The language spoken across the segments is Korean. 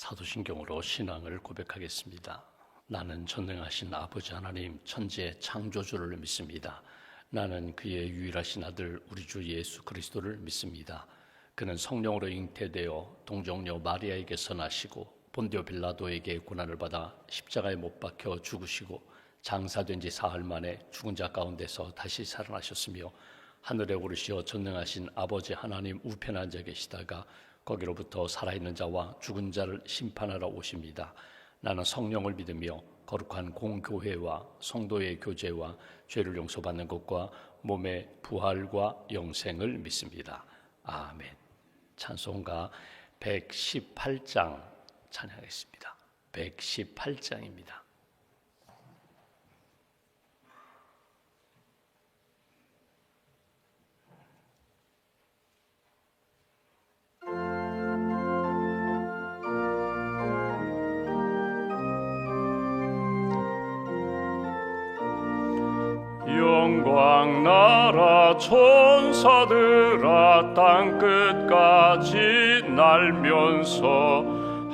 사도신경으로 신앙을 고백하겠습니다. 나는 전능하신 아버지 하나님 천지의 창조주를 믿습니다. 나는 그의 유일하신 아들 우리 주 예수 그리스도를 믿습니다. 그는 성령으로 잉태되어 동정녀 마리아에게서 나시고 본디오 빌라도에게 고난을 받아 십자가에 못 박혀 죽으시고 장사된 지 사흘 만에 죽은 자 가운데서 다시 살아나셨으며 하늘에 오르시어 전능하신 아버지 하나님 우편에 앉아 계시다가 거기로부터 살아있는 자와 죽은 자를 심판하러 오십니다. 나는 성령을 믿으며 거룩한 공교회와 성도의 교제와 죄를 용서받는 것과 몸의 부활과 영생을 믿습니다. 아멘. 찬송가 118장 찬양하겠습니다. 118장입니다. 영광 나라 천사들아 땅끝까지 날면서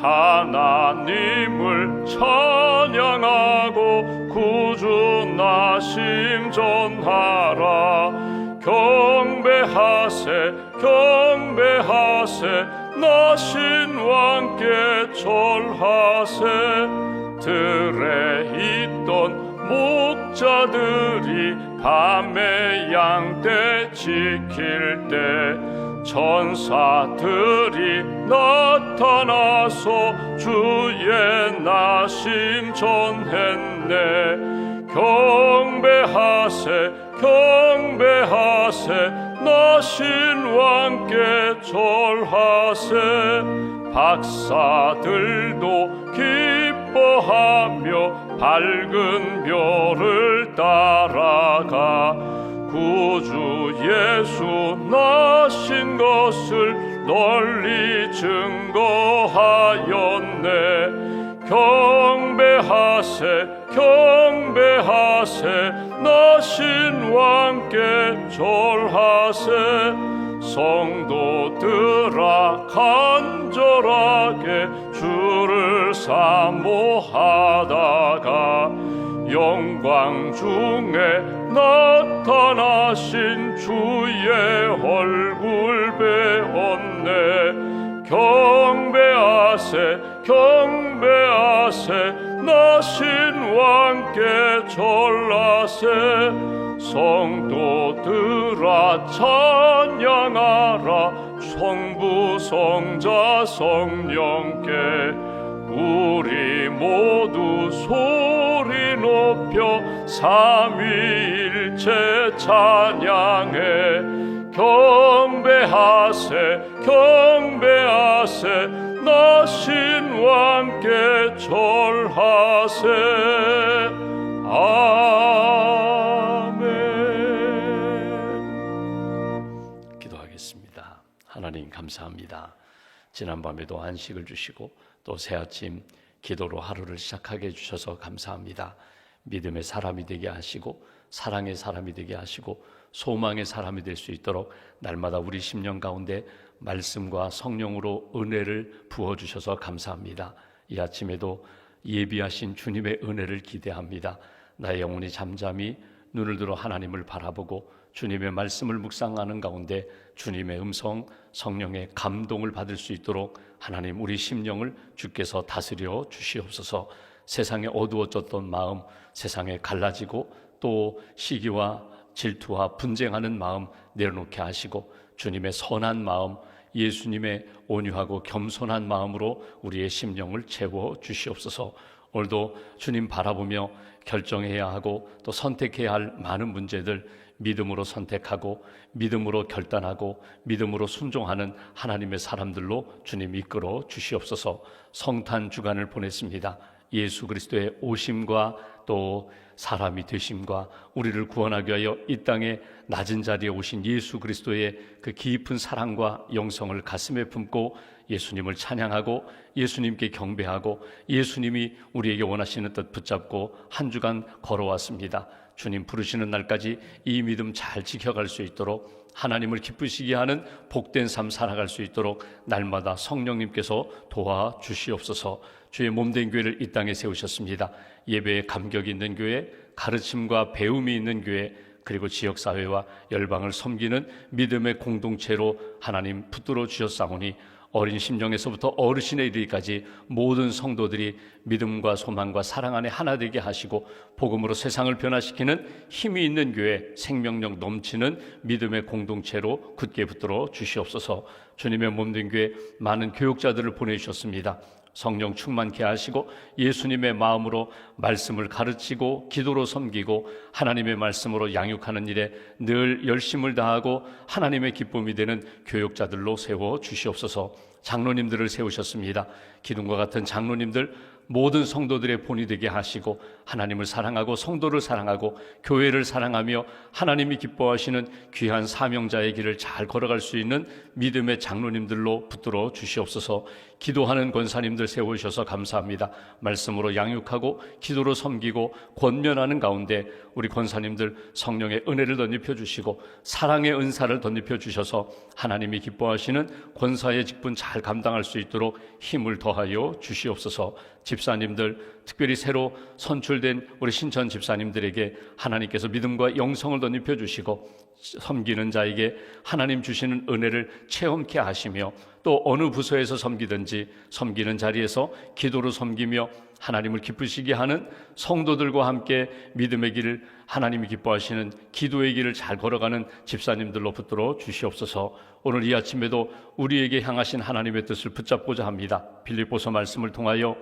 하나님을 찬양하고 구주 나심 전하라. 경배하세 경배하세 나신 왕께 절하세. 들에 있던 목자들이 밤에 양떼 지킬 때 천사들이 나타나서 주의 나심 전했네. 경배하세 경배하세 나신 왕께 절하세. 박사들도 기뻐하며 밝은 별을 따라가 구주 예수 나신 것을 널리 증거하였네. 경배하세 경배하세 나신 왕께 절하세. 성도들아 간절하게 주를 사모하다가 영광 중에 나타나신 주의 얼굴 배웠네. 경배하세 경배하세 나신 왕께 절하세. 성도들아 찬양하라. 성부 성자 성령께 우리 모두 소리 높여 삼위일체 찬양해. 경배하세 경배하세 나신 왕께 절하세. 아멘. 기도하겠습니다. 하나님 감사합니다. 지난밤에도 안식을 주시고 또 새아침 기도로 하루를 시작하게 해주셔서 감사합니다. 믿음의 사람이 되게 하시고 사랑의 사람이 되게 하시고 소망의 사람이 될 수 있도록 날마다 우리 심령 가운데 말씀과 성령으로 은혜를 부어주셔서 감사합니다. 이 아침에도 예비하신 주님의 은혜를 기대합니다. 나의 영혼이 잠잠히 눈을 들어 하나님을 바라보고 주님의 말씀을 묵상하는 가운데 주님의 음성, 성령의 감동을 받을 수 있도록 하나님 우리 심령을 주께서 다스려 주시옵소서. 세상에 어두워졌던 마음, 세상에 갈라지고 또 시기와 질투와 분쟁하는 마음 내려놓게 하시고 주님의 선한 마음, 예수님의 온유하고 겸손한 마음으로 우리의 심령을 채워 주시옵소서. 오늘도 주님 바라보며 결정해야 하고 또 선택해야 할 많은 문제들 믿음으로 선택하고 믿음으로 결단하고 믿음으로 순종하는 하나님의 사람들로 주님 이끌어 주시옵소서. 성탄 주간을 보냈습니다. 예수 그리스도의 오심과 또 사람이 되심과 우리를 구원하기 위하여 이 땅에 낮은 자리에 오신 예수 그리스도의 그 깊은 사랑과 영성을 가슴에 품고 예수님을 찬양하고 예수님께 경배하고 예수님이 우리에게 원하시는 뜻 붙잡고 한 주간 걸어왔습니다. 주님 부르시는 날까지 이 믿음 잘 지켜갈 수 있도록, 하나님을 기쁘시게 하는 복된 삶 살아갈 수 있도록 날마다 성령님께서 도와주시옵소서. 주의 몸된 교회를 이 땅에 세우셨습니다. 예배에 감격이 있는 교회, 가르침과 배움이 있는 교회, 그리고 지역사회와 열방을 섬기는 믿음의 공동체로 하나님 붙들어 주셨사오니 어린 심령에서부터 어르신에 이르기까지 모든 성도들이 믿음과 소망과 사랑 안에 하나 되게 하시고 복음으로 세상을 변화시키는 힘이 있는 교회, 생명력 넘치는 믿음의 공동체로 굳게 붙들어 주시옵소서. 주님의 몸된 교회 많은 교육자들을 보내주셨습니다. 성령 충만케 하시고 예수님의 마음으로 말씀을 가르치고 기도로 섬기고 하나님의 말씀으로 양육하는 일에 늘 열심을 다하고 하나님의 기쁨이 되는 교육자들로 세워 주시옵소서. 장로님들을 세우셨습니다. 기둥과 같은 장로님들 모든 성도들의 본이 되게 하시고 하나님을 사랑하고 성도를 사랑하고 교회를 사랑하며 하나님이 기뻐하시는 귀한 사명자의 길을 잘 걸어갈 수 있는 믿음의 장로님들로 붙들어 주시옵소서. 기도하는 권사님들 세우셔서 감사합니다. 말씀으로 양육하고 기도로 섬기고 권면하는 가운데 우리 권사님들 성령의 은혜를 덧입혀 주시고 사랑의 은사를 덧입혀 주셔서 하나님이 기뻐하시는 권사의 직분 잘 감당할 수 있도록 힘을 더하여 주시옵소서. 집사님들, 특별히 새로 선출된 우리 신천 집사님들에게 하나님께서 믿음과 영성을 덧입혀 주시고 섬기는 자에게 하나님 주시는 은혜를 체험케 하시며 또 어느 부서에서 섬기든지 섬기는 자리에서 기도로 섬기며 하나님을 기쁘시게 하는 성도들과 함께 믿음의 길을 하나님이 기뻐하시는 기도의 길을 잘 걸어가는 집사님들로 붙들어 주시옵소서. 오늘 이 아침에도 우리에게 향하신 하나님의 뜻을 붙잡고자 합니다. 빌립보서 말씀을 통하여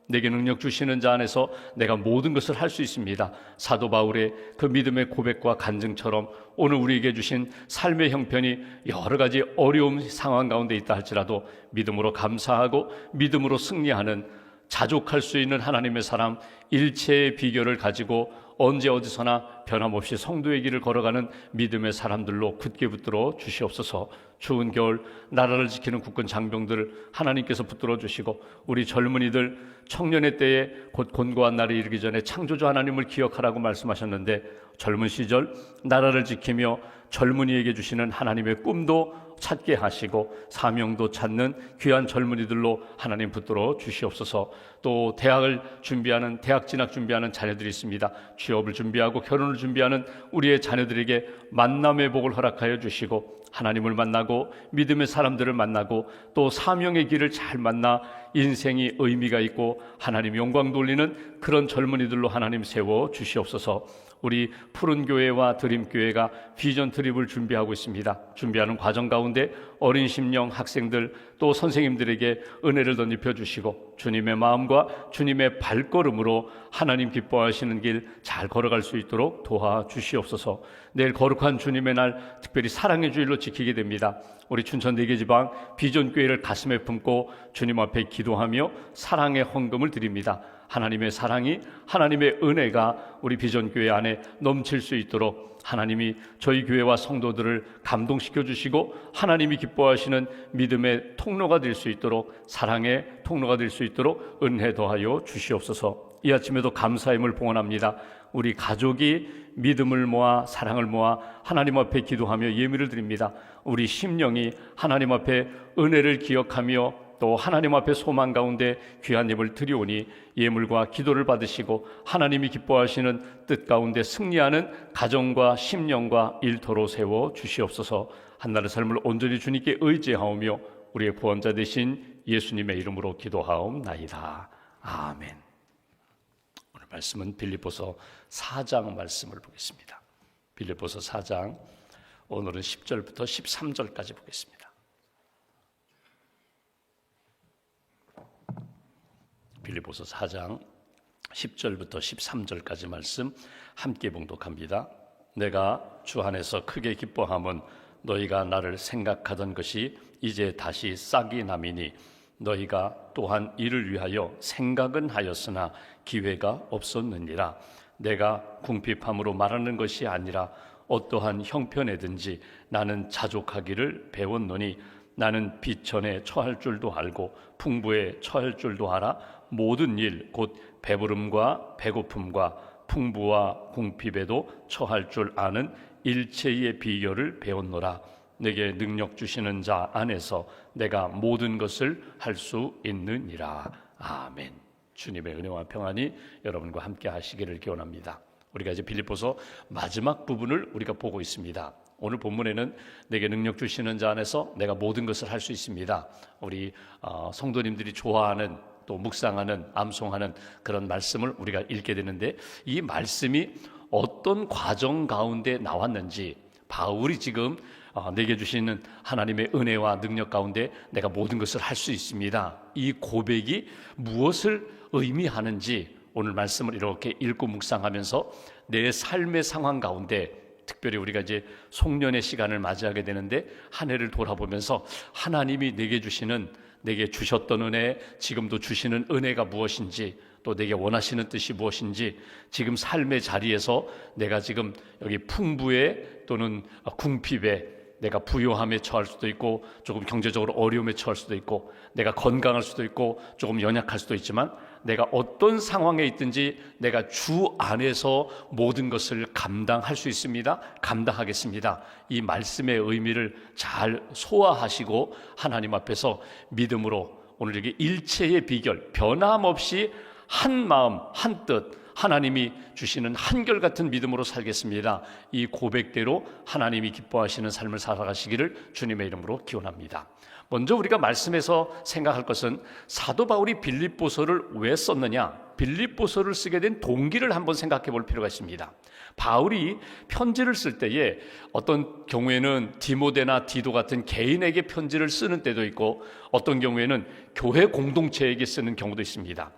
내게 능력 주시는 자 안에서 내가 모든 것을 할 수 있습니다. 사도 바울의 그 믿음의 고백과 간증처럼 오늘 우리에게 주신 삶의 형편이 여러 가지 어려움 상황 가운데 있다 할지라도 믿음으로 감사하고 믿음으로 승리하는 자족할 수 있는 하나님의 사람, 일체의 비결을 가지고 언제 어디서나 변함없이 성도의 길을 걸어가는 믿음의 사람들로 굳게 붙들어 주시옵소서. 추운 겨울 나라를 지키는 국군 장병들을 하나님께서 붙들어 주시고 우리 젊은이들 청년의 때에 곧 곤고한 날이 이르기 전에 창조주 하나님을 기억하라고 말씀하셨는데 젊은 시절 나라를 지키며 젊은이에게 주시는 하나님의 꿈도 찾게 하시고 사명도 찾는 귀한 젊은이들로 하나님 붙들어 주시옵소서. 또 대학을 준비하는 대학 진학 준비하는 자녀들이 있습니다. 취업을 준비하고 결혼을 준비하는 우리의 자녀들에게 만남의 복을 허락하여 주시고 하나님을 만나고 믿음의 사람들을 만나고 또 사명의 길을 잘 만나 인생이 의미가 있고 하나님 영광 돌리는 그런 젊은이들로 하나님 세워 주시옵소서. 우리 푸른 교회와 드림 교회가 비전 트립을 준비하고 있습니다. 준비하는 과정 가운데 어린 심령 학생들 또 선생님들에게 은혜를 덧입혀 주시고 주님의 마음과 주님의 발걸음으로 하나님 기뻐하시는 길 잘 걸어갈 수 있도록 도와주시옵소서. 내일 거룩한 주님의 날 특별히 사랑의 주일로 지키게 됩니다. 우리 춘천 대개지방 비전 교회를 가슴에 품고 주님 앞에 기도하며 사랑의 헌금을 드립니다. 하나님의 사랑이 하나님의 은혜가 우리 비전교회 안에 넘칠 수 있도록 하나님이 저희 교회와 성도들을 감동시켜 주시고 하나님이 기뻐하시는 믿음의 통로가 될 수 있도록 사랑의 통로가 될 수 있도록 은혜 더하여 주시옵소서. 이 아침에도 감사임을 봉헌합니다. 우리 가족이 믿음을 모아 사랑을 모아 하나님 앞에 기도하며 예물을 드립니다. 우리 심령이 하나님 앞에 은혜를 기억하며 또 하나님 앞에 소망 가운데 귀한 예물 드리오니 예물과 기도를 받으시고 하나님이 기뻐하시는 뜻 가운데 승리하는 가정과 심령과 일터로 세워 주시옵소서. 한나라의 삶을 온전히 주님께 의지하오며 우리의 구원자 되신 예수님의 이름으로 기도하옵나이다. 아멘. 오늘 말씀은 빌립보서 4장 말씀을 보겠습니다. 빌립보서 4장 오늘은 10절부터 13절까지 보겠습니다. 빌립보서 4장 10절부터 13절까지 말씀 함께 봉독합니다. 내가 주 안에서 크게 기뻐함은 너희가 나를 생각하던 것이 이제 다시 싹이 남이니 너희가 또한 이를 위하여 생각은 하였으나 기회가 없었느니라. 내가 궁핍함으로 말하는 것이 아니라 어떠한 형편에든지 나는 자족하기를 배웠노니 나는 비천에 처할 줄도 알고 풍부에 처할 줄도 알아 모든 일 곧 배부름과 배고픔과 풍부와 궁핍에도 처할 줄 아는 일체의 비결을 배웠노라. 내게 능력 주시는 자 안에서 내가 모든 것을 할 수 있느니라. 아멘. 주님의 은혜와 평안이 여러분과 함께 하시기를 기원합니다. 우리가 이제 빌립보서 마지막 부분을 우리가 보고 있습니다. 오늘 본문에는 내게 능력 주시는 자 안에서 내가 모든 것을 할 수 있습니다. 우리 성도님들이 좋아하는, 또 묵상하는, 암송하는 그런 말씀을 우리가 읽게 되는데, 이 말씀이 어떤 과정 가운데 나왔는지, 바울이 지금 내게 주시는 하나님의 은혜와 능력 가운데 내가 모든 것을 할 수 있습니다, 이 고백이 무엇을 의미하는지 오늘 말씀을 이렇게 읽고 묵상하면서 내 삶의 상황 가운데, 특별히 우리가 이제 송년의 시간을 맞이하게 되는데, 한 해를 돌아보면서 하나님이 내게 주셨던 은혜, 지금도 주시는 은혜가 무엇인지, 또 내게 원하시는 뜻이 무엇인지, 지금 삶의 자리에서 내가 지금 여기 풍부에 또는 궁핍에, 내가 부요함에 처할 수도 있고 조금 경제적으로 어려움에 처할 수도 있고, 내가 건강할 수도 있고 조금 연약할 수도 있지만, 내가 어떤 상황에 있든지 내가 주 안에서 모든 것을 감당할 수 있습니다, 감당하겠습니다. 이 말씀의 의미를 잘 소화하시고 하나님 앞에서 믿음으로 오늘 여기 일체의 비결, 변함없이 한 마음 한 뜻, 하나님이 주시는 한결같은 믿음으로 살겠습니다, 이 고백대로 하나님이 기뻐하시는 삶을 살아가시기를 주님의 이름으로 기원합니다. 먼저 우리가 말씀에서 생각할 것은 사도 바울이 빌립보서를 왜 썼느냐, 빌립보서를 쓰게 된 동기를 한번 생각해 볼 필요가 있습니다. 바울이 편지를 쓸 때에 어떤 경우에는 디모데나 디도 같은 개인에게 편지를 쓰는 때도 있고, 어떤 경우에는 교회 공동체에게 쓰는 경우도 있습니다.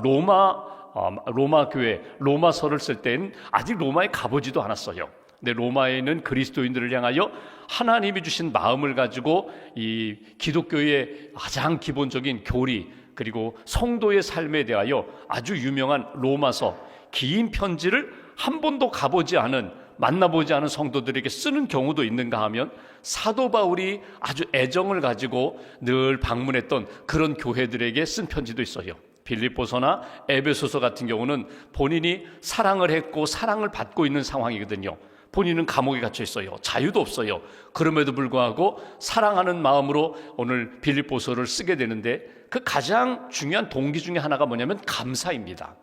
로마 교회 로마서를 쓸 때는 아직 로마에 가보지도 않았어요. 근데 로마에 있는 그리스도인들을 향하여 하나님이 주신 마음을 가지고 이 기독교의 가장 기본적인 교리, 그리고 성도의 삶에 대하여 아주 유명한 로마서, 긴 편지를 한 번도 가보지 않은, 만나보지 않은 성도들에게 쓰는 경우도 있는가 하면, 사도 바울이 아주 애정을 가지고 늘 방문했던 그런 교회들에게 쓴 편지도 있어요. 빌립보서나 에베소서 같은 경우는 본인이 사랑을 했고 사랑을 받고 있는 상황이거든요. 본인은 감옥에 갇혀 있어요. 자유도 없어요. 그럼에도 불구하고 사랑하는 마음으로 오늘 빌립보서를 쓰게 되는데, 그 가장 중요한 동기 중에 하나가 뭐냐면 감사입니다.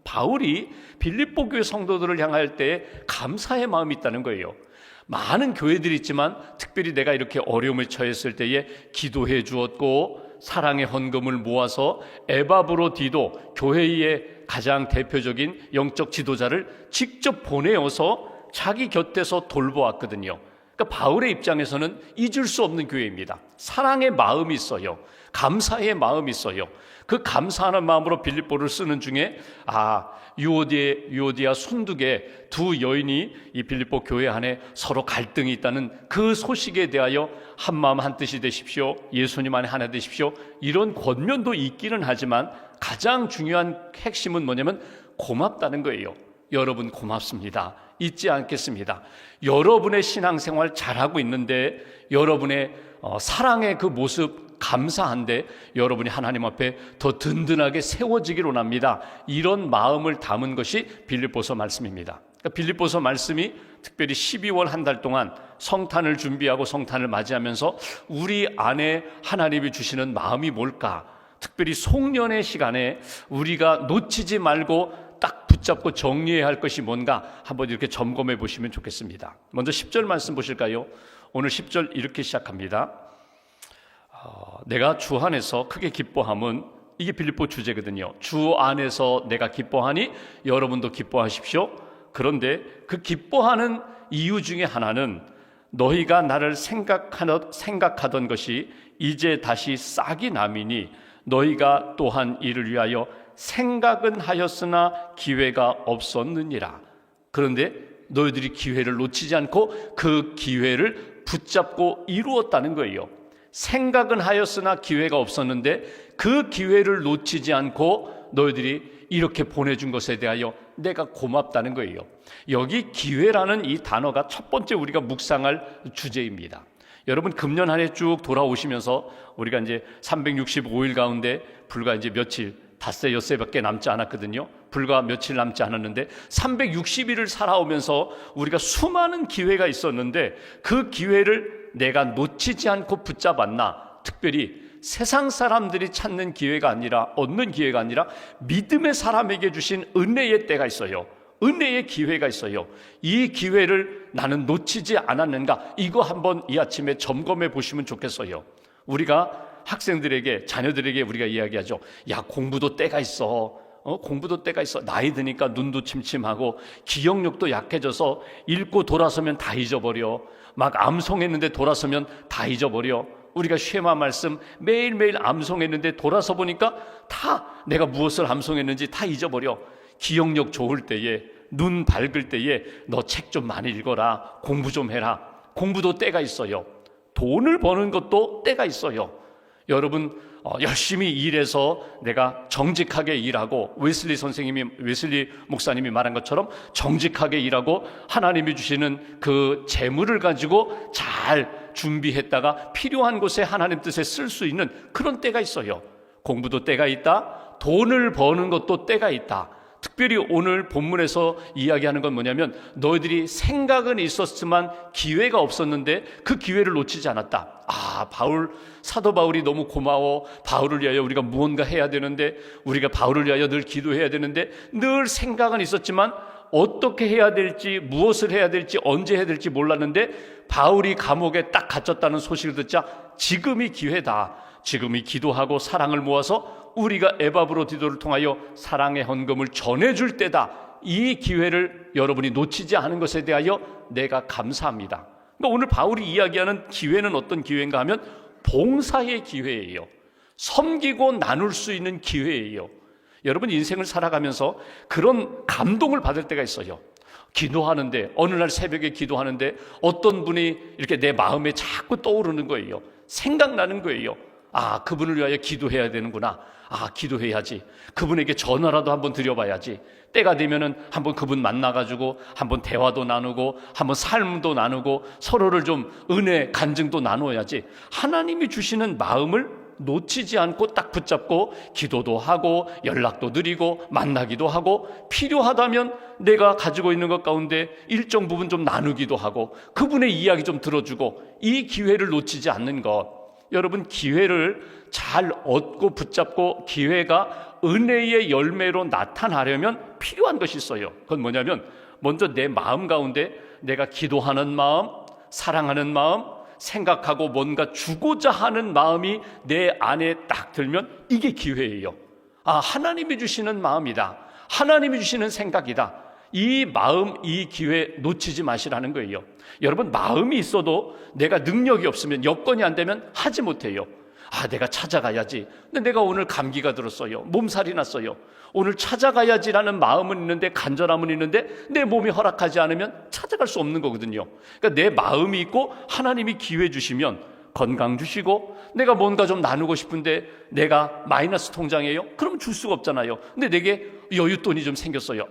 바울이 빌립보 교회 성도들을 향할 때 감사의 마음이 있다는 거예요. 많은 교회들이 있지만 특별히 내가 이렇게 어려움에 처했을 때에 기도해 주었고, 사랑의 헌금을 모아서 에바브로디도, 교회의 가장 대표적인 영적 지도자를 직접 보내어서 자기 곁에서 돌보았거든요. 그러니까 바울의 입장에서는 잊을 수 없는 교회입니다. 사랑의 마음이 있어요. 감사의 마음이 있어요. 그 감사하는 마음으로 빌립보를 쓰는 중에 유오디아 순두계 두 여인이 이 빌립보 교회 안에 서로 갈등이 있다는 그 소식에 대하여 한 마음 한 뜻이 되십시오, 예수님 안에 하나 되십시오, 이런 권면도 있기는 하지만 가장 중요한 핵심은 뭐냐면 고맙다는 거예요. 여러분 고맙습니다, 잊지 않겠습니다. 여러분의 신앙생활 잘하고 있는데, 여러분의 사랑의 그 모습 감사한데, 여러분이 하나님 앞에 더 든든하게 세워지기를 원합니다. 이런 마음을 담은 것이 빌립보서 말씀입니다. 그러니까 빌립보서 말씀이 특별히 12월 한 달 동안 성탄을 준비하고 성탄을 맞이하면서 우리 안에 하나님이 주시는 마음이 뭘까, 특별히 송년의 시간에 우리가 놓치지 말고 딱 붙잡고 정리해야 할 것이 뭔가 한번 이렇게 점검해 보시면 좋겠습니다. 먼저 10절 말씀 보실까요? 오늘 10절 이렇게 시작합니다. 내가 주 안에서 크게 기뻐함은, 이게 빌립보 주제거든요. 주 안에서 내가 기뻐하니 여러분도 기뻐하십시오. 그런데 그 기뻐하는 이유 중에 하나는 너희가 나를 생각하던 것이 이제 다시 싹이 남이니 너희가 또한 이를 위하여 생각은 하였으나 기회가 없었느니라. 그런데 너희들이 기회를 놓치지 않고 그 기회를 붙잡고 이루었다는 거예요. 생각은 하였으나 기회가 없었는데 그 기회를 놓치지 않고 너희들이 이렇게 보내준 것에 대하여 내가 고맙다는 거예요. 여기 기회라는 이 단어가 첫 번째 우리가 묵상할 주제입니다. 여러분 금년 한 해 쭉 돌아오시면서 우리가 이제 365일 가운데 불과 이제 며칠, 닷새 엿새밖에 남지 않았거든요. 불과 며칠 남지 않았는데 360일을 살아오면서 우리가 수많은 기회가 있었는데 그 기회를 내가 놓치지 않고 붙잡았나? 특별히 세상 사람들이 찾는 기회가 아니라, 얻는 기회가 아니라 믿음의 사람에게 주신 은혜의 때가 있어요. 은혜의 기회가 있어요. 이 기회를 나는 놓치지 않았는가? 이거 한번 이 아침에 점검해 보시면 좋겠어요. 우리가 학생들에게, 자녀들에게 우리가 이야기하죠. 야, 공부도 때가 있어. 공부도 때가 있어. 나이 드니까 눈도 침침하고 기억력도 약해져서 읽고 돌아서면 다 잊어버려. 막 암송했는데 돌아서면 다 잊어버려. 우리가 쉐마 말씀 매일매일 암송했는데 돌아서 보니까 다 내가 무엇을 암송했는지 다 잊어버려. 기억력 좋을 때에, 눈 밝을 때에 너 책 좀 많이 읽어라. 공부 좀 해라. 공부도 때가 있어요. 돈을 버는 것도 때가 있어요. 여러분, 열심히 일해서 내가 정직하게 일하고, 웨슬리 목사님이 말한 것처럼 정직하게 일하고 하나님이 주시는 그 재물을 가지고 잘 준비했다가 필요한 곳에 하나님 뜻에 쓸 수 있는 그런 때가 있어요. 공부도 때가 있다. 돈을 버는 것도 때가 있다. 특별히 오늘 본문에서 이야기하는 건 뭐냐면, 너희들이 생각은 있었지만 기회가 없었는데 그 기회를 놓치지 않았다. 사도 바울이 너무 고마워. 바울을 위하여 우리가 무언가 해야 되는데, 우리가 바울을 위하여 늘 기도해야 되는데, 늘 생각은 있었지만 어떻게 해야 될지, 무엇을 해야 될지, 언제 해야 될지 몰랐는데 바울이 감옥에 딱 갇혔다는 소식을 듣자 지금이 기회다. 지금이 기도하고 사랑을 모아서 우리가 에바브로디도를 통하여 사랑의 헌금을 전해줄 때다. 이 기회를 여러분이 놓치지 않은 것에 대하여 내가 감사합니다. 그러니까 오늘 바울이 이야기하는 기회는 어떤 기회인가 하면 봉사의 기회예요. 섬기고 나눌 수 있는 기회예요. 여러분, 인생을 살아가면서 그런 감동을 받을 때가 있어요. 기도하는데, 어느 날 새벽에 기도하는데 어떤 분이 이렇게 내 마음에 자꾸 떠오르는 거예요. 생각나는 거예요. 그분을 위하여 기도해야 되는구나. 기도해야지. 그분에게 전화라도 한번 드려봐야지. 때가 되면은 한번 그분 만나가지고 한번 대화도 나누고 한번 삶도 나누고 서로를 좀 은혜 간증도 나누어야지. 하나님이 주시는 마음을 놓치지 않고 딱 붙잡고 기도도 하고 연락도 드리고 만나기도 하고, 필요하다면 내가 가지고 있는 것 가운데 일정 부분 좀 나누기도 하고 그분의 이야기 좀 들어주고, 이 기회를 놓치지 않는 것. 여러분, 기회를 잘 얻고 붙잡고 기회가 은혜의 열매로 나타나려면 필요한 것이 있어요. 그건 뭐냐면, 먼저 내 마음 가운데 내가 기도하는 마음, 사랑하는 마음, 생각하고 뭔가 주고자 하는 마음이 내 안에 딱 들면 이게 기회예요. 하나님이 주시는 마음이다. 하나님이 주시는 생각이다. 이 마음, 이 기회 놓치지 마시라는 거예요. 여러분, 마음이 있어도 내가 능력이 없으면, 여건이 안 되면 하지 못해요. 내가 찾아가야지. 근데 내가 오늘 감기가 들었어요. 몸살이 났어요. 오늘 찾아가야지라는 마음은 있는데, 간절함은 있는데 내 몸이 허락하지 않으면 찾아갈 수 없는 거거든요. 그러니까 내 마음이 있고 하나님이 기회 주시면, 건강 주시고 내가 뭔가 좀 나누고 싶은데 내가 마이너스 통장이에요? 그럼 줄 수가 없잖아요. 근데 내게 여윳돈이 좀 생겼어요.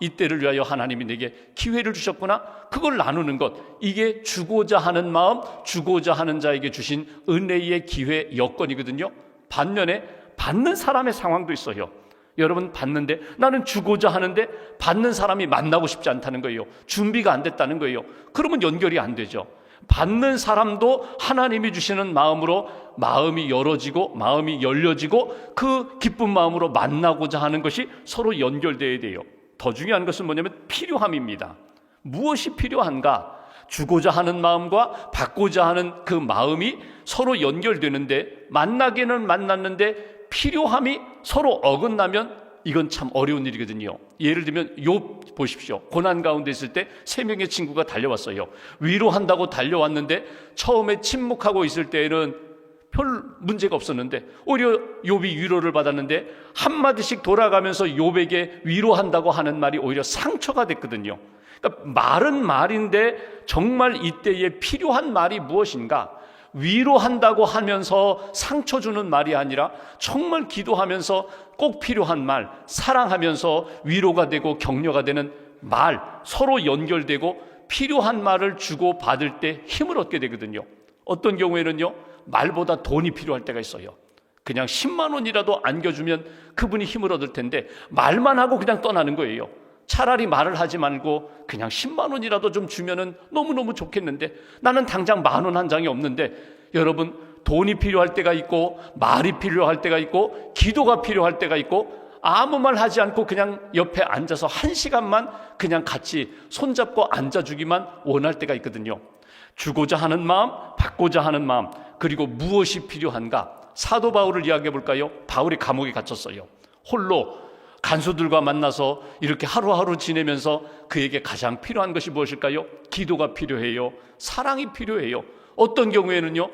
이때를 위하여 하나님이 내게 기회를 주셨구나. 그걸 나누는 것, 이게 주고자 하는 마음, 주고자 하는 자에게 주신 은혜의 기회 여건이거든요. 반면에 받는 사람의 상황도 있어요. 여러분, 받는데 나는 주고자 하는데 받는 사람이 만나고 싶지 않다는 거예요. 준비가 안 됐다는 거예요. 그러면 연결이 안 되죠. 받는 사람도 하나님이 주시는 마음으로 마음이 열어지고 마음이 열려지고 그 기쁜 마음으로 만나고자 하는 것이 서로 연결되어야 돼요. 더 중요한 것은 뭐냐면 필요함입니다. 무엇이 필요한가? 주고자 하는 마음과 받고자 하는 그 마음이 서로 연결되는데, 만나기는 만났는데 필요함이 서로 어긋나면 이건 참 어려운 일이거든요. 예를 들면 욥 보십시오. 고난 가운데 있을 때 3명의 친구가 달려왔어요. 위로한다고 달려왔는데 처음에 침묵하고 있을 때에는 별 문제가 없었는데 오히려 욥이 위로를 받았는데 한마디씩 돌아가면서 욥에게 위로한다고 하는 말이 오히려 상처가 됐거든요. 그러니까 말은 말인데 정말 이때에 필요한 말이 무엇인가? 위로한다고 하면서 상처 주는 말이 아니라 정말 기도하면서 꼭 필요한 말, 사랑하면서 위로가 되고 격려가 되는 말, 서로 연결되고 필요한 말을 주고 받을 때 힘을 얻게 되거든요. 어떤 경우에는요, 말보다 돈이 필요할 때가 있어요. 그냥 10만 원이라도 안겨주면 그분이 힘을 얻을 텐데 말만 하고 그냥 떠나는 거예요. 차라리 말을 하지 말고 그냥 10만 원이라도 좀 주면은 너무너무 좋겠는데 나는 당장 10,000원 한 장이 없는데, 여러분, 돈이 필요할 때가 있고 말이 필요할 때가 있고 기도가 필요할 때가 있고 아무 말 하지 않고 그냥 옆에 앉아서 1시간만 그냥 같이 손잡고 앉아주기만 원할 때가 있거든요. 주고자 하는 마음, 받고자 하는 마음, 그리고 무엇이 필요한가? 사도 바울을 이야기해 볼까요? 바울이 감옥에 갇혔어요. 홀로 간수들과 만나서 이렇게 하루하루 지내면서 그에게 가장 필요한 것이 무엇일까요? 기도가 필요해요. 사랑이 필요해요. 어떤 경우에는요,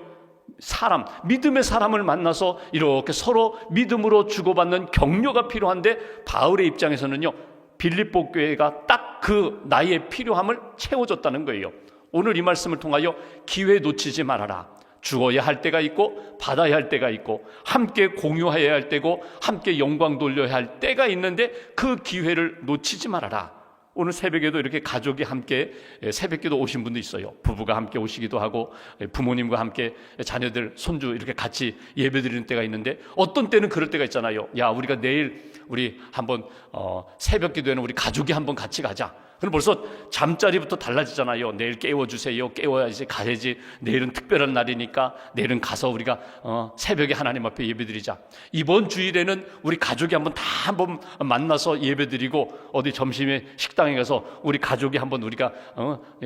믿음의 사람을 만나서 이렇게 서로 믿음으로 주고받는 격려가 필요한데, 바울의 입장에서는요, 빌립보 교회가 딱 그 나의 필요함을 채워줬다는 거예요. 오늘 이 말씀을 통하여 기회 놓치지 말아라. 죽어야 할 때가 있고 받아야 할 때가 있고 함께 공유해야 할 때고 함께 영광 돌려야 할 때가 있는데 그 기회를 놓치지 말아라. 오늘 새벽에도 이렇게 가족이 함께 새벽기도 오신 분도 있어요. 부부가 함께 오시기도 하고 부모님과 함께 자녀들, 손주 이렇게 같이 예배드리는 때가 있는데, 어떤 때는 그럴 때가 있잖아요. 야, 우리가 내일 우리 한번 새벽기도에는 우리 가족이 한번 같이 가자. 그럼 벌써 잠자리부터 달라지잖아요. 내일 깨워주세요. 깨워야지 가야지. 내일은 특별한 날이니까 내일은 가서 우리가 새벽에 하나님 앞에 예배드리자. 이번 주일에는 우리 가족이 한번 만나서 예배드리고 어디 점심에 식당에 가서 우리 가족이 한번 우리가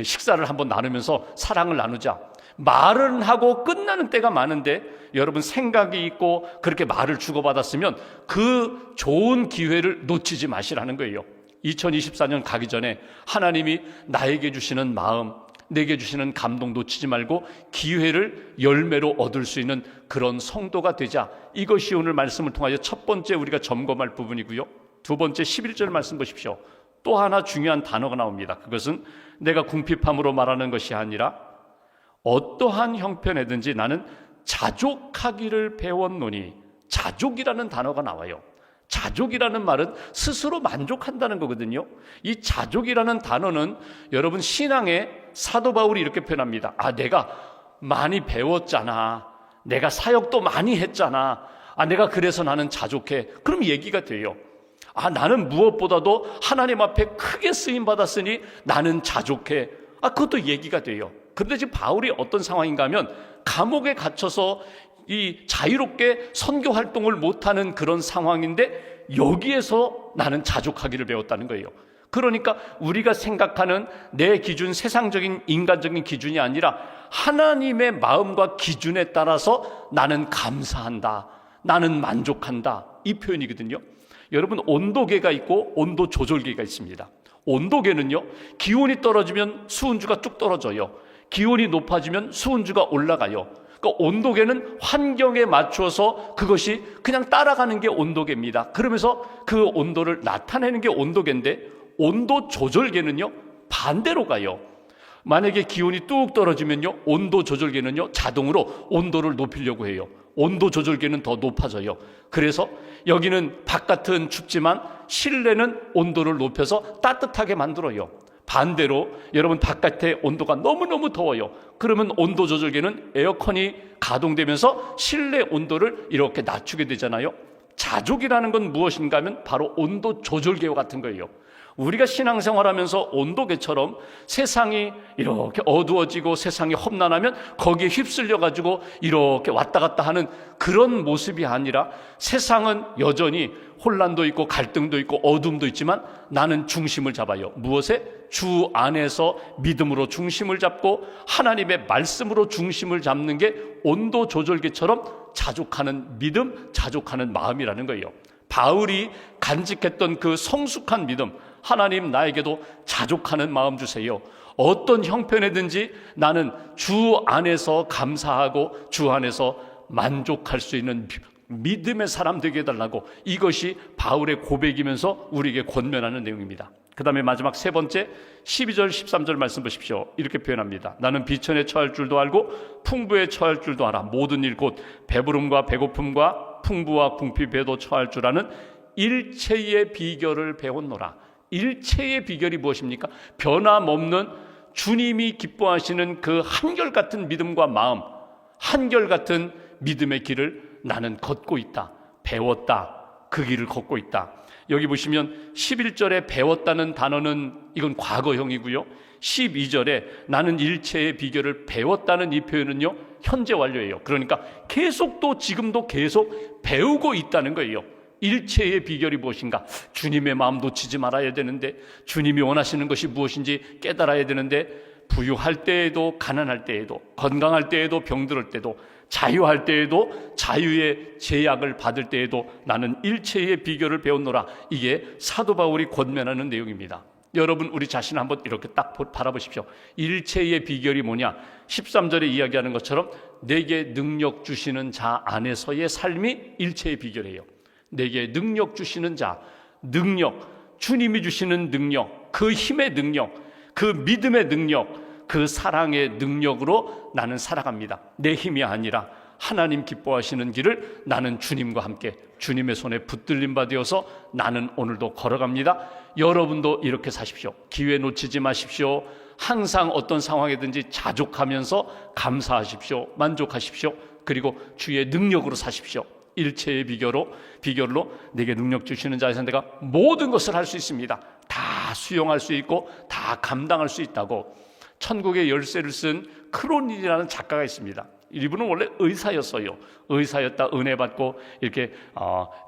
식사를 한번 나누면서 사랑을 나누자. 말은 하고 끝나는 때가 많은데, 여러분, 생각이 있고 그렇게 말을 주고받았으면 그 좋은 기회를 놓치지 마시라는 거예요. 2024년 가기 전에 하나님이 나에게 주시는 마음, 내게 주시는 감동 놓치지 말고 기회를 열매로 얻을 수 있는 그런 성도가 되자. 이것이 오늘 말씀을 통하여 첫 번째 우리가 점검할 부분이고요. 두 번째 11절 말씀 보십시오. 또 하나 중요한 단어가 나옵니다. 그것은 내가 궁핍함으로 말하는 것이 아니라 어떠한 형편에든지 나는 자족하기를 배웠노니. 자족이라는 단어가 나와요. 자족이라는 말은 스스로 만족한다는 거거든요. 이 자족이라는 단어는 여러분, 신앙에 사도 바울이 이렇게 표현합니다. 내가 많이 배웠잖아. 내가 사역도 많이 했잖아. 내가 그래서 나는 자족해. 그럼 얘기가 돼요. 나는 무엇보다도 하나님 앞에 크게 쓰임 받았으니 나는 자족해. 그것도 얘기가 돼요. 그런데 지금 바울이 어떤 상황인가 하면 감옥에 갇혀서 이 자유롭게 선교 활동을 못하는 그런 상황인데, 여기에서 나는 자족하기를 배웠다는 거예요. 그러니까 우리가 생각하는 내 기준, 세상적인 인간적인 기준이 아니라 하나님의 마음과 기준에 따라서 나는 감사한다, 나는 만족한다, 이 표현이거든요. 여러분, 온도계가 있고 온도 조절계가 있습니다. 온도계는요, 기온이 떨어지면 수은주가 쭉 떨어져요. 기온이 높아지면 수은주가 올라가요. 그러니까 온도계는 환경에 맞추어서 그것이 그냥 따라가는 게 온도계입니다. 그러면서 그 온도를 나타내는 게 온도계인데, 온도 조절계는요, 반대로 가요. 만약에 기온이 뚝 떨어지면요, 온도 조절계는요, 자동으로 온도를 높이려고 해요. 온도 조절계는 더 높아져요. 그래서 여기는 바깥은 춥지만 실내는 온도를 높여서 따뜻하게 만들어요. 반대로 여러분, 바깥의 온도가 너무너무 더워요. 그러면 온도 조절계는 에어컨이 가동되면서 실내 온도를 이렇게 낮추게 되잖아요. 자족이라는 건 무엇인가 하면 바로 온도 조절계와 같은 거예요. 우리가 신앙생활하면서 온도계처럼 세상이 이렇게 어두워지고 세상이 험난하면 거기에 휩쓸려가지고 이렇게 왔다 갔다 하는 그런 모습이 아니라, 세상은 여전히 혼란도 있고 갈등도 있고 어둠도 있지만 나는 중심을 잡아요. 무엇에? 주 안에서 믿음으로 중심을 잡고 하나님의 말씀으로 중심을 잡는 게 온도 조절계처럼 자족하는 믿음, 자족하는 마음이라는 거예요. 바울이 간직했던 그 성숙한 믿음, 하나님 나에게도 자족하는 마음 주세요. 어떤 형편에든지 나는 주 안에서 감사하고 주 안에서 만족할 수 있는 믿음의 사람 되게 해달라고, 이것이 바울의 고백이면서 우리에게 권면하는 내용입니다. 그 다음에 마지막 세 번째 12절 13절 말씀 보십시오. 이렇게 표현합니다. 나는 비천에 처할 줄도 알고 풍부에 처할 줄도 알아. 모든 일 곧 배부름과 배고픔과 풍부와 궁핍에도 처할 줄 아는 일체의 비결을 배웠노라. 일체의 비결이 무엇입니까? 변함없는 주님이 기뻐하시는 그 한결같은 믿음과 마음, 한결같은 믿음의 길을 나는 걷고 있다. 배웠다. 그 길을 걷고 있다. 여기 보시면 11절에 배웠다는 단어는 이건 과거형이고요. 12절에 나는 일체의 비결을 배웠다는 이 표현은요, 현재 완료예요. 그러니까 계속 또 지금도 계속 배우고 있다는 거예요. 일체의 비결이 무엇인가? 주님의 마음 놓치지 말아야 되는데, 주님이 원하시는 것이 무엇인지 깨달아야 되는데, 부유할 때에도 가난할 때에도, 건강할 때에도 병들을 때도, 자유할 때에도 자유의 제약을 받을 때에도 나는 일체의 비결을 배웠노라. 이게 사도 바울이 권면하는 내용입니다. 여러분, 우리 자신을 한번 이렇게 딱 바라보십시오. 일체의 비결이 뭐냐? 13절에 이야기하는 것처럼 내게 능력 주시는 자 안에서의 삶이 일체의 비결이에요. 내게 능력 주시는 자, 능력, 주님이 주시는 능력, 그 힘의 능력, 그 믿음의 능력, 그 사랑의 능력으로 나는 살아갑니다. 내 힘이 아니라 하나님 기뻐하시는 길을 나는 주님과 함께 주님의 손에 붙들림 받아서 나는 오늘도 걸어갑니다. 여러분도 이렇게 사십시오. 기회 놓치지 마십시오. 항상 어떤 상황이든지 자족하면서 감사하십시오. 만족하십시오. 그리고 주의 능력으로 사십시오. 일체의 비결로 내게 능력 주시는 자에서 내가 모든 것을 할 수 있습니다. 다 수용할 수 있고 다 감당할 수 있다고 천국의 열쇠를 쓴 크로닌이라는 작가가 있습니다. 이분은 원래 의사였어요. 의사였다 은혜 받고 이렇게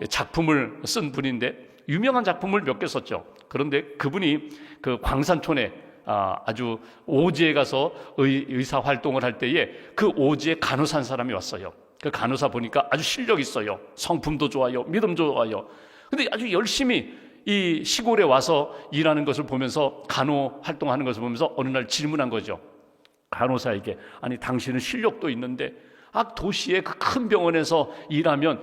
작품을 쓴 분인데 유명한 작품을 몇 개 썼죠. 그런데 그분이 그 광산촌에 아주 오지에 가서 의사 활동을 할 때에 그 오지에 간호사 한 사람이 왔어요. 그 간호사 보니까 아주 실력 있어요. 성품도 좋아요. 믿음도 좋아요. 근데 아주 열심히 이 시골에 와서 일하는 것을 보면서 간호 활동하는 것을 보면서 어느 날 질문한 거죠. 간호사에게, 아니 당신은 실력도 있는데 도시의 그 큰 병원에서 일하면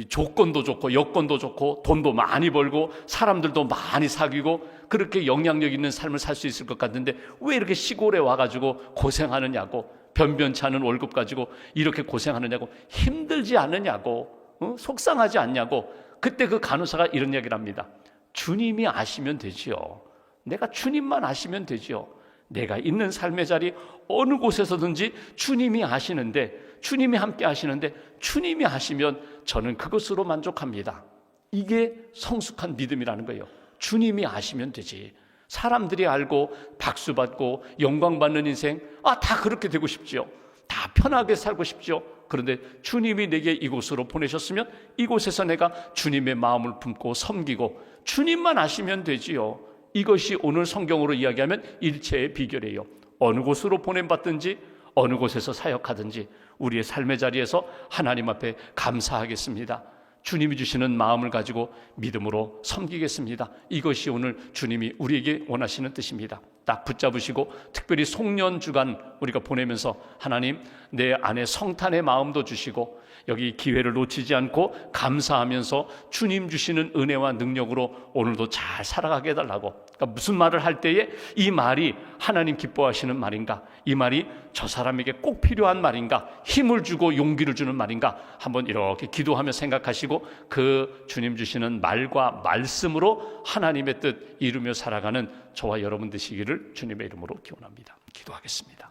조건도 좋고 여건도 좋고 돈도 많이 벌고 사람들도 많이 사귀고 그렇게 영향력 있는 삶을 살 수 있을 것 같은데 왜 이렇게 시골에 와가지고 고생하느냐고, 변변치 않은 월급 가지고 이렇게 고생하느냐고, 힘들지 않느냐고, 속상하지 않냐고. 그때 그 간호사가 이런 얘기를 합니다. 주님이 아시면 되지요. 내가 주님만 아시면 되지요. 내가 있는 삶의 자리 어느 곳에서든지 주님이 아시는데, 주님이 함께 하시는데 주님이 하시면 저는 그것으로 만족합니다. 이게 성숙한 믿음이라는 거예요. 주님이 아시면 되지. 사람들이 알고 박수 받고 영광 받는 인생, 다 그렇게 되고 싶지요. 다 편하게 살고 싶지요. 그런데 주님이 내게 이곳으로 보내셨으면 이곳에서 내가 주님의 마음을 품고 섬기고 주님만 아시면 되지요. 이것이 오늘 성경으로 이야기하면 일체의 비결이에요. 어느 곳으로 보냄받든지 어느 곳에서 사역하든지 우리의 삶의 자리에서 하나님 앞에 감사하겠습니다. 주님이 주시는 마음을 가지고 믿음으로 섬기겠습니다. 이것이 오늘 주님이 우리에게 원하시는 뜻입니다. 딱 붙잡으시고 특별히 송년주간 우리가 보내면서 하나님 내 안에 성탄의 마음도 주시고 여기 기회를 놓치지 않고 감사하면서 주님 주시는 은혜와 능력으로 오늘도 잘 살아가게 해달라고. 그러니까 무슨 말을 할 때에 이 말이 하나님 기뻐하시는 말인가, 이 말이 저 사람에게 꼭 필요한 말인가, 힘을 주고 용기를 주는 말인가, 한번 이렇게 기도하며 생각하시고 그 주님 주시는 말과 말씀으로 하나님의 뜻 이루며 살아가는 저와 여러분 되시기를 주님의 이름으로 기원합니다. 기도하겠습니다.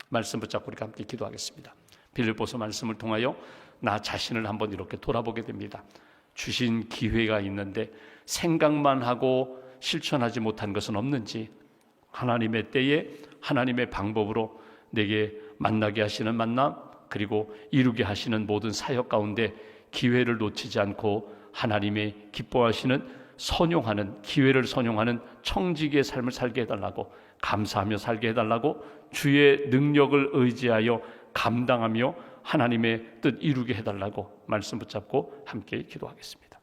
말씀 붙잡고 우리가 함께 기도하겠습니다. 빌립보서 말씀을 통하여 나 자신을 한번 이렇게 돌아보게 됩니다. 주신 기회가 있는데 생각만 하고 실천하지 못한 것은 없는지, 하나님의 때에 하나님의 방법으로 내게 만나게 하시는 만남, 그리고 이루게 하시는 모든 사역 가운데 기회를 놓치지 않고 하나님의 기뻐하시는 선용하는, 기회를 선용하는 청지기의 삶을 살게 해달라고, 감사하며 살게 해달라고, 주의 능력을 의지하여 감당하며 하나님의 뜻 이루게 해달라고 말씀 붙잡고 함께 기도하겠습니다.